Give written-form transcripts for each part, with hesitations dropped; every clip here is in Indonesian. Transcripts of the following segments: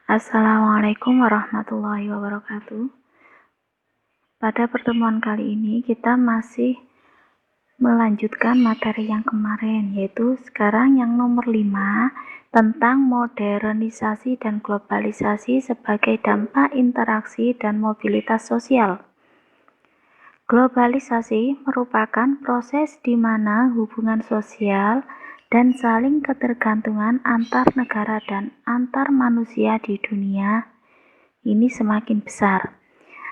Assalamualaikum warahmatullahi wabarakatuh. Pada pertemuan kali ini kita masih melanjutkan materi yang kemarin, yaitu sekarang yang nomor 5 tentang modernisasi dan globalisasi sebagai dampak interaksi dan mobilitas sosial. Globalisasi merupakan proses di mana hubungan sosial dan saling ketergantungan antar negara dan antar manusia di dunia ini semakin besar.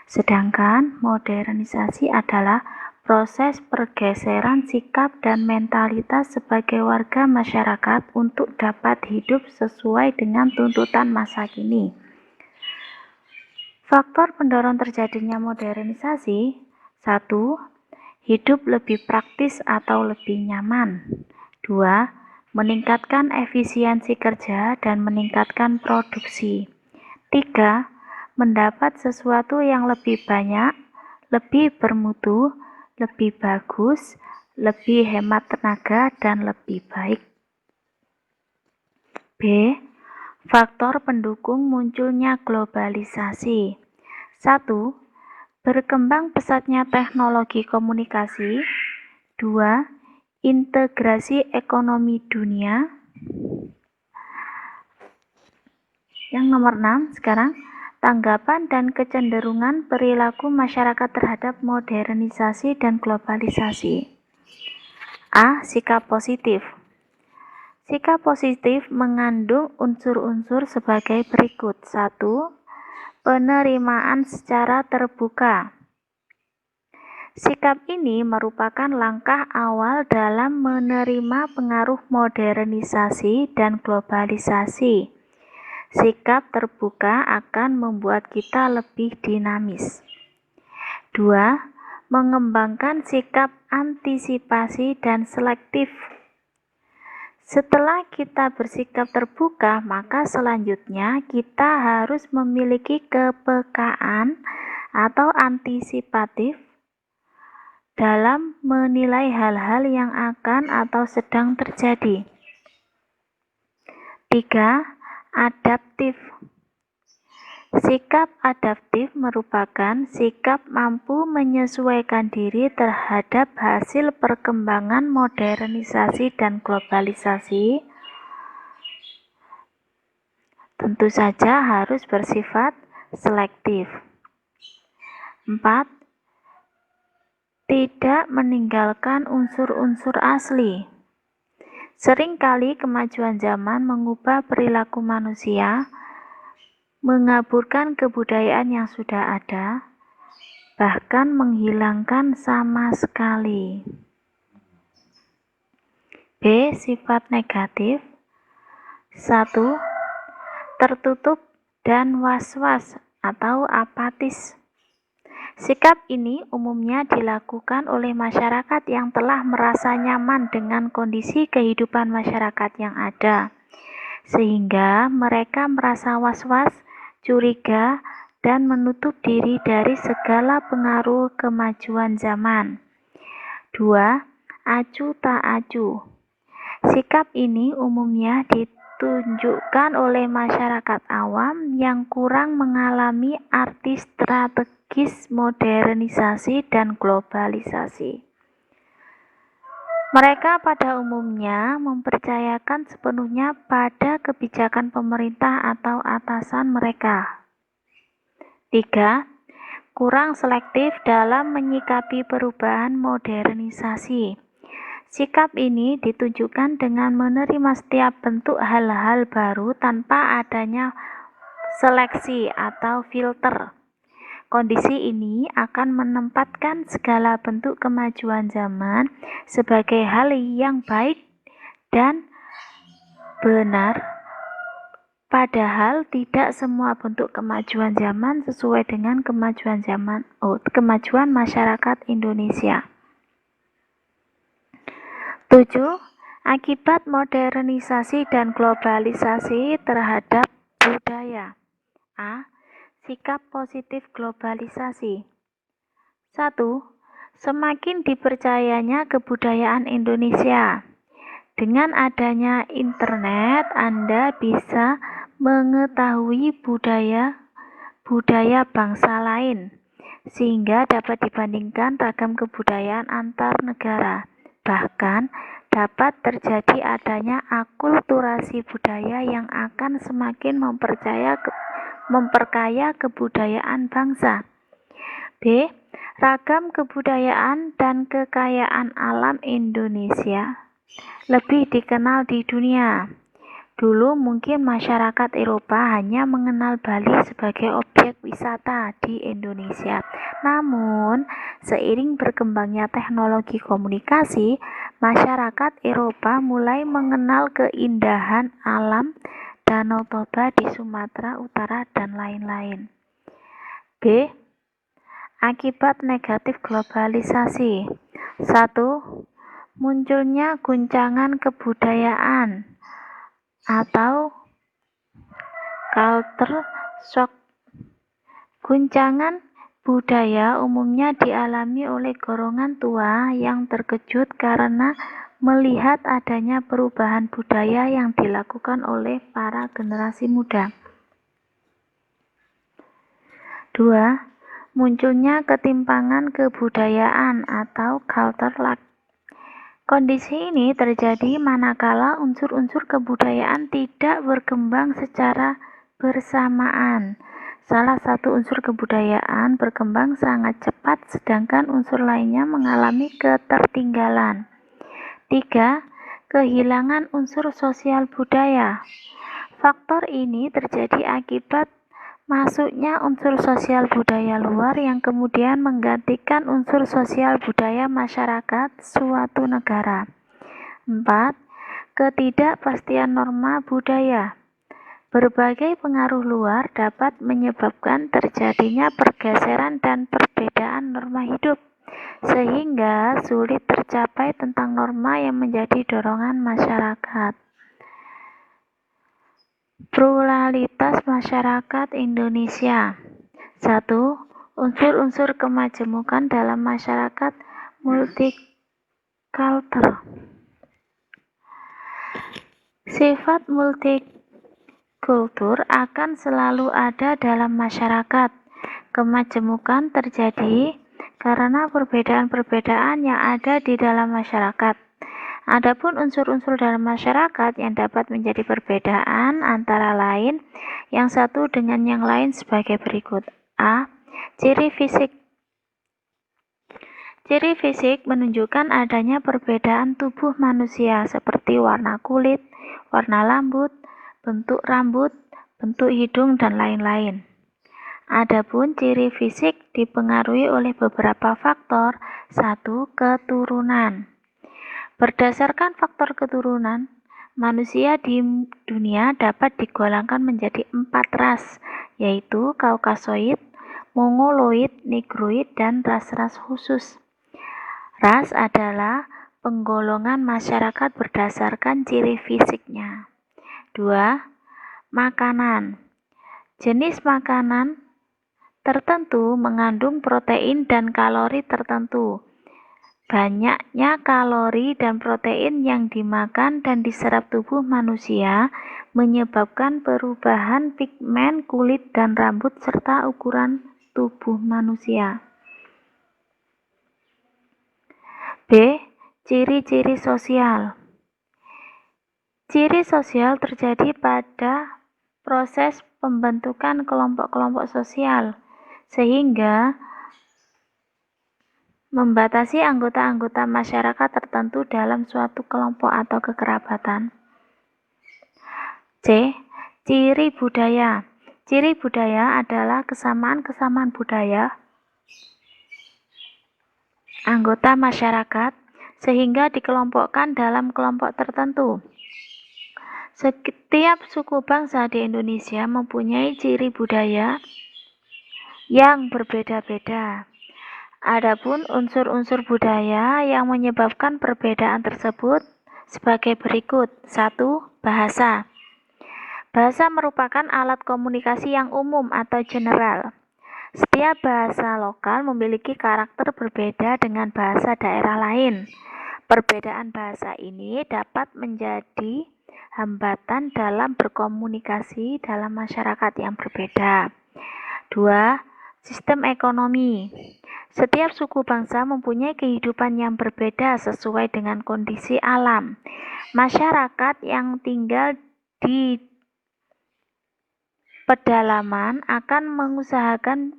Sedangkan modernisasi adalah proses pergeseran sikap dan mentalitas sebagai warga masyarakat untuk dapat hidup sesuai dengan tuntutan masa kini. Faktor pendorong terjadinya modernisasi: 1. Hidup lebih praktis atau lebih nyaman. 2. Meningkatkan efisiensi kerja dan meningkatkan produksi. 3. Mendapat sesuatu yang lebih banyak, lebih bermutu, lebih bagus, lebih hemat tenaga, dan lebih baik. B. Faktor pendukung munculnya globalisasi. 1. Berkembang pesatnya teknologi komunikasi. 2. Integrasi ekonomi dunia. Yang nomor 6 sekarang, tanggapan dan kecenderungan perilaku masyarakat terhadap modernisasi dan globalisasi. A. Sikap positif. Sikap positif mengandung unsur-unsur sebagai berikut. 1. Penerimaan secara terbuka. Sikap ini merupakan langkah awal dalam menerima pengaruh modernisasi dan globalisasi. Sikap terbuka akan membuat kita lebih dinamis. 2. Mengembangkan sikap antisipasi dan selektif. Setelah kita bersikap terbuka, maka selanjutnya kita harus memiliki kepekaan atau antisipatif dalam menilai hal-hal yang akan atau sedang terjadi. 3. Adaptif. Sikap adaptif merupakan sikap mampu menyesuaikan diri terhadap hasil perkembangan modernisasi dan globalisasi. Tentu saja harus bersifat selektif. 4. Tidak meninggalkan unsur-unsur asli. Seringkali kemajuan zaman mengubah perilaku manusia, mengaburkan kebudayaan yang sudah ada, bahkan menghilangkan sama sekali. B. Sifat negatif. 1. Tertutup dan was-was atau apatis. Sikap ini umumnya dilakukan oleh masyarakat yang telah merasa nyaman dengan kondisi kehidupan masyarakat yang ada, sehingga mereka merasa was-was, curiga, dan menutup diri dari segala pengaruh kemajuan zaman. 2. Acuh tak acuh. Sikap ini umumnya ditunjukkan oleh masyarakat awam yang kurang mengalami arti strategis modernisasi dan globalisasi. Mereka pada umumnya mempercayakan sepenuhnya pada kebijakan pemerintah atau atasan mereka. 3. Kurang selektif dalam menyikapi perubahan modernisasi. Sikap ini ditunjukkan dengan menerima setiap bentuk hal-hal baru tanpa adanya seleksi atau filter. Kondisi ini akan menempatkan segala bentuk kemajuan zaman sebagai hal yang baik dan benar, padahal tidak semua bentuk kemajuan zaman sesuai dengan kemajuan masyarakat Indonesia. 7. Akibat modernisasi dan globalisasi terhadap budaya. A. Sikap positif globalisasi. 1. Semakin dipercayanya kebudayaan Indonesia. Dengan adanya internet, Anda bisa mengetahui budaya bangsa lain, sehingga dapat dibandingkan ragam kebudayaan antar negara. Bahkan, dapat terjadi adanya akulturasi budaya yang akan semakin memperkaya kebudayaan bangsa. B. Ragam kebudayaan dan kekayaan alam Indonesia lebih dikenal di dunia. Dulu mungkin masyarakat Eropa hanya mengenal Bali sebagai objek wisata di Indonesia. Namun, seiring berkembangnya teknologi komunikasi, masyarakat Eropa mulai mengenal keindahan alam Danau Toba di Sumatera Utara dan lain-lain. B. Akibat negatif globalisasi. 1. Munculnya guncangan kebudayaan atau culture shock. Guncangan budaya umumnya dialami oleh golongan tua yang terkejut karena melihat adanya perubahan budaya yang dilakukan oleh para generasi muda. 2. Munculnya ketimpangan kebudayaan atau culture lag. Kondisi ini terjadi manakala unsur-unsur kebudayaan tidak berkembang secara bersamaan. Salah satu unsur kebudayaan berkembang sangat cepat, sedangkan unsur lainnya mengalami ketertinggalan. 3. Kehilangan unsur sosial budaya. Faktor ini terjadi akibat masuknya unsur sosial budaya luar yang kemudian menggantikan unsur sosial budaya masyarakat suatu negara. 4. Ketidakpastian norma budaya. Berbagai pengaruh luar dapat menyebabkan terjadinya pergeseran dan perbedaan norma hidup, sehingga sulit tercapai tentang norma yang menjadi dorongan masyarakat. Pluralitas masyarakat Indonesia. 1. Unsur-unsur kemajemukan dalam masyarakat multikultur. Sifat multikultur akan selalu ada dalam masyarakat. Kemajemukan terjadi karena perbedaan-perbedaan yang ada di dalam masyarakat. Adapun unsur-unsur dalam masyarakat yang dapat menjadi perbedaan antara lain yang satu dengan yang lain sebagai berikut. A. Ciri fisik. Ciri fisik menunjukkan adanya perbedaan tubuh manusia seperti warna kulit, warna rambut, bentuk rambut, bentuk hidung, dan lain-lain. Adapun ciri fisik dipengaruhi oleh beberapa faktor. 1. Keturunan. Berdasarkan faktor keturunan, manusia di dunia dapat digolongkan menjadi 4 ras, yaitu Kaukasoid, Mongoloid, Negroid, dan ras-ras khusus. Ras adalah penggolongan masyarakat berdasarkan ciri fisiknya. 2. Makanan. Jenis makanan tertentu mengandung protein dan kalori tertentu. Banyaknya kalori dan protein yang dimakan dan diserap tubuh manusia menyebabkan perubahan pigmen kulit dan rambut serta ukuran tubuh manusia. B. Ciri-ciri sosial. Ciri sosial terjadi pada proses pembentukan kelompok-kelompok sosial, sehingga membatasi anggota-anggota masyarakat tertentu dalam suatu kelompok atau kekerabatan. C. Ciri budaya. Ciri budaya adalah kesamaan-kesamaan budaya anggota masyarakat sehingga dikelompokkan dalam kelompok tertentu. Setiap suku bangsa di Indonesia mempunyai ciri budaya yang berbeda-beda. Adapun unsur-unsur budaya yang menyebabkan perbedaan tersebut sebagai berikut. 1. Bahasa. Bahasa merupakan alat komunikasi yang umum atau general. Setiap bahasa lokal memiliki karakter berbeda dengan bahasa daerah lain. Perbedaan bahasa ini dapat menjadi hambatan dalam berkomunikasi dalam masyarakat yang berbeda. 2. Sistem ekonomi. Setiap suku bangsa mempunyai kehidupan yang berbeda sesuai dengan kondisi alam. Masyarakat yang tinggal di pedalaman akan mengusahakan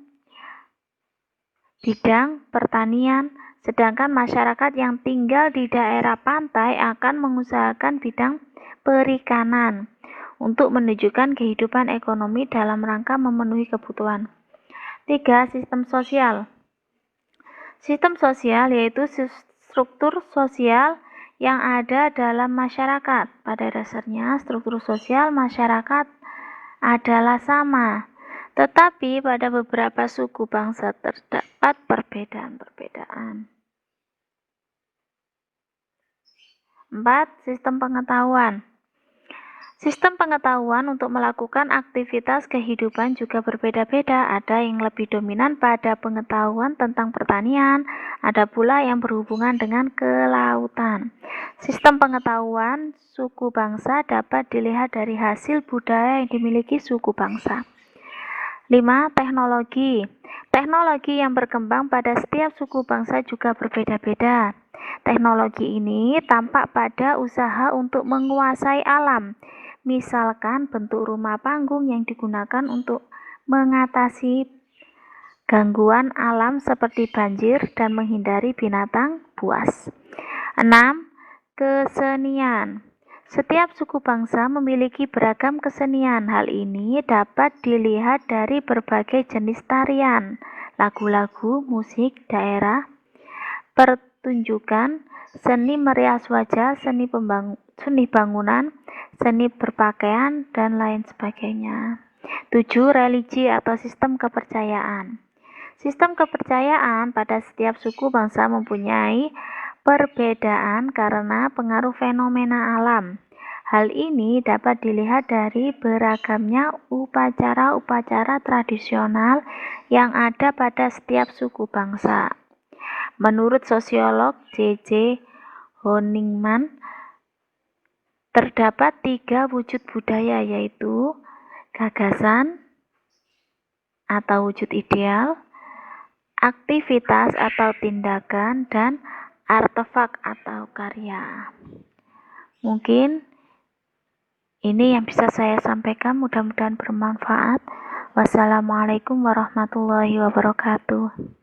bidang pertanian, sedangkan masyarakat yang tinggal di daerah pantai akan mengusahakan bidang perikanan untuk menunjukkan kehidupan ekonomi dalam rangka memenuhi kebutuhan. 3. Sistem sosial. Sistem sosial yaitu struktur sosial yang ada dalam masyarakat. Pada dasarnya, struktur sosial masyarakat adalah sama, tetapi pada beberapa suku bangsa terdapat perbedaan-perbedaan. 4. Sistem pengetahuan. Sistem pengetahuan untuk melakukan aktivitas kehidupan juga berbeda-beda. Ada yang lebih dominan pada pengetahuan tentang pertanian, ada pula yang berhubungan dengan kelautan. Sistem pengetahuan suku bangsa dapat dilihat dari hasil budaya yang dimiliki suku bangsa. 5. Teknologi. Teknologi yang berkembang pada setiap suku bangsa juga berbeda-beda. Teknologi ini tampak pada usaha untuk menguasai alam. Misalkan bentuk rumah panggung yang digunakan untuk mengatasi gangguan alam seperti banjir dan menghindari binatang buas. 6. Kesenian. Setiap suku bangsa memiliki beragam kesenian. Hal ini dapat dilihat dari berbagai jenis tarian, lagu-lagu, musik daerah, pertunjukan, seni merias wajah, seni bangunan, seni berpakaian, dan lain sebagainya. 7. Religi atau sistem kepercayaan. Sistem kepercayaan pada setiap suku bangsa mempunyai perbedaan karena pengaruh fenomena alam. Hal ini dapat dilihat dari beragamnya upacara-upacara tradisional yang ada pada setiap suku bangsa. Menurut sosiolog J.J. Honigman, terdapat 3 wujud budaya, yaitu gagasan atau wujud ideal, aktivitas atau tindakan, dan artefak atau karya. Mungkin ini yang bisa saya sampaikan, mudah-mudahan bermanfaat. Wassalamualaikum warahmatullahi wabarakatuh.